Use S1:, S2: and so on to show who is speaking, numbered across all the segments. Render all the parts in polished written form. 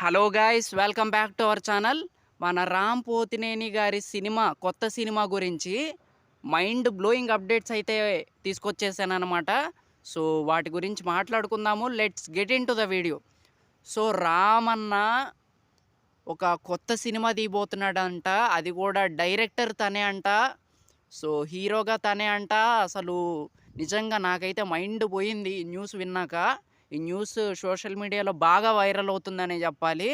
S1: Hello guys, welcome back to our channel. మన రామ్ పోతినేని గారి కొత్త సినిమా గురించి మైండ్ బ్లోయింగ్ అప్డేట్స్ అయితే తీసుకొచ్చేసానన్నమాట. సో వాటి గురించి మాట్లాడుకుందాము. Let's get in to the video. So Ram అన్న ఒక కొత్త సినిమా తీయబోతున్నాడంట. అది కూడా డైరెక్టర్ తనే అంట. సో హీరోగా తనే అంట. అసలు నిజంగా నాకైతే మైండ్ పోయింది ఈ న్యూస్ విన్నాక. ఈ న్యూస్ సోషల్ మీడియాలో బాగా వైరల్ అవుతుందనే చెప్పాలి.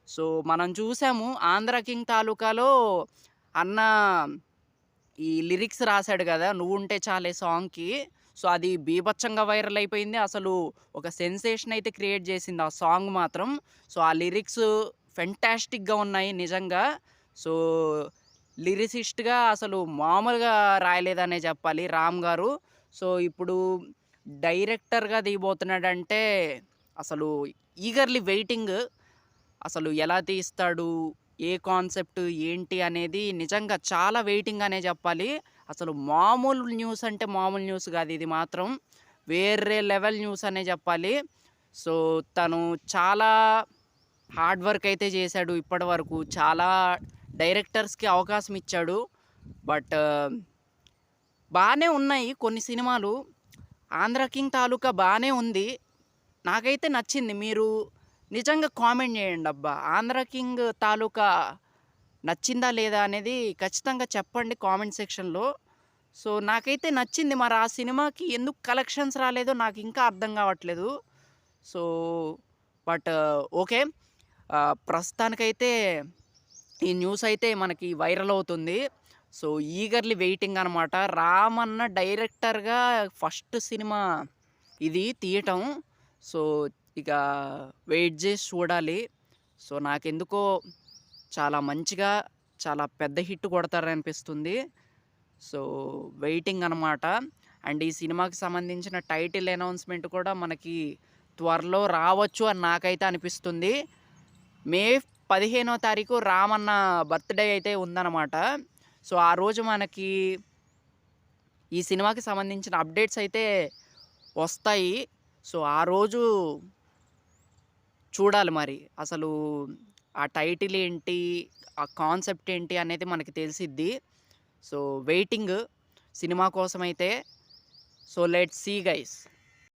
S1: సో మనం చూసాము 'ఆంధ్ర కింగ్' తాలూకాలో అన్న ఈ లిరిక్స్ రాశాడు కదా 'నువ్వుంటే చాలే' సాంగ్‌కి. సో అది బీభత్సంగా వైరల్ అయిపోయింది. అసలు ఒక సెన్సేషన్ అయితే క్రియేట్ చేసింది ఆ సాంగ్ మాత్రం. సో ఆ లిరిక్స్ ఫెంటాస్టిక్‌గా ఉన్నాయి నిజంగా. సో లిరిసిస్ట్‌గా అసలు మామూలుగా రాయలేదనే చెప్పాలి రామ్ గారు. సో ఇప్పుడు డైరెక్టర్‌గా తీయబోతున్నాడంటే అసలు ఈగర్‌లీ వెయిటింగ్. అసలు ఎలా తీస్తాడు? ఏ కాన్సెప్ట్ ఏంటి అనేది నిజంగా చాలా వెయిటింగ్ అనే చెప్పాలి. అసలు మామూలు న్యూస్ అంటే మామూలు న్యూస్ కాదు ఇది మాత్రం. వేరే లెవెల్ న్యూస్ అనే చెప్పాలి. సో తను చాలా హార్డ్ వర్క్ అయితే చేశాడు ఇప్పటివరకు. చాలా డైరెక్టర్స్‌కి అవకాశం ఇచ్చాడు. బట్ బానే ఉన్నాయి కొన్ని సినిమాలు. 'ఆంధ్ర కింగ్' తాలూకా బానే ఉంది. నాకైతే నచ్చింది. మీరు నిజంగా కామెంట్ చేయండబ్బా! 'ఆంధ్ర కింగ్' తాలూకా నచ్చిందా లేదా అనేది ఖచ్చితంగా చెప్పండి కామెంట్ సెక్షన్‌లో. సో నాకైతే నచ్చింది. మరి ఆ సినిమాకి ఎందుకు కలెక్షన్స్ రాలేదో నాకింకా అర్థం కావట్లేదు. So but okay. ప్రస్తుతానికైతే ఈ న్యూస్ అయితే మనకి వైరల్ అవుతుంది. సో ఈగర్‌లీ వెయిటింగ్ అనమాట. రామన్న డైరెక్టర్‌గా ఫస్ట్ సినిమా ఇది తీయటం. సో ఇక వెయిట్ చేసి చూడాలి. సో నాకెందుకో చాలా మంచిగా, చాలా పెద్ద హిట్ కొడతారనిపిస్తుంది. సో వెయిటింగ్ అనమాట. అండ్ ఈ సినిమాకి సంబంధించిన టైటిల్ అనౌన్స్‌మెంట్ కూడా మనకి త్వరలో రావచ్చు అని నాకైతే అనిపిస్తుంది. మే 15వ తారీఖు రామన్న బర్త్‌డే అయితే ఉందన్నమాట. సో ఆ రోజు మనకి ఈ సినిమాకి సంబంధించిన అప్డేట్స్ అయితే వస్తాయి. సో ఆ రోజు చూడాలి మరి. అసలు ఆ టైటిల్ ఏంటి? ఆ కాన్సెప్ట్ ఏంటి? అనేది మనకి తెలిసిద్ది. సో వెయిటింగ్ సినిమా కోసమైతే. So let's see guys.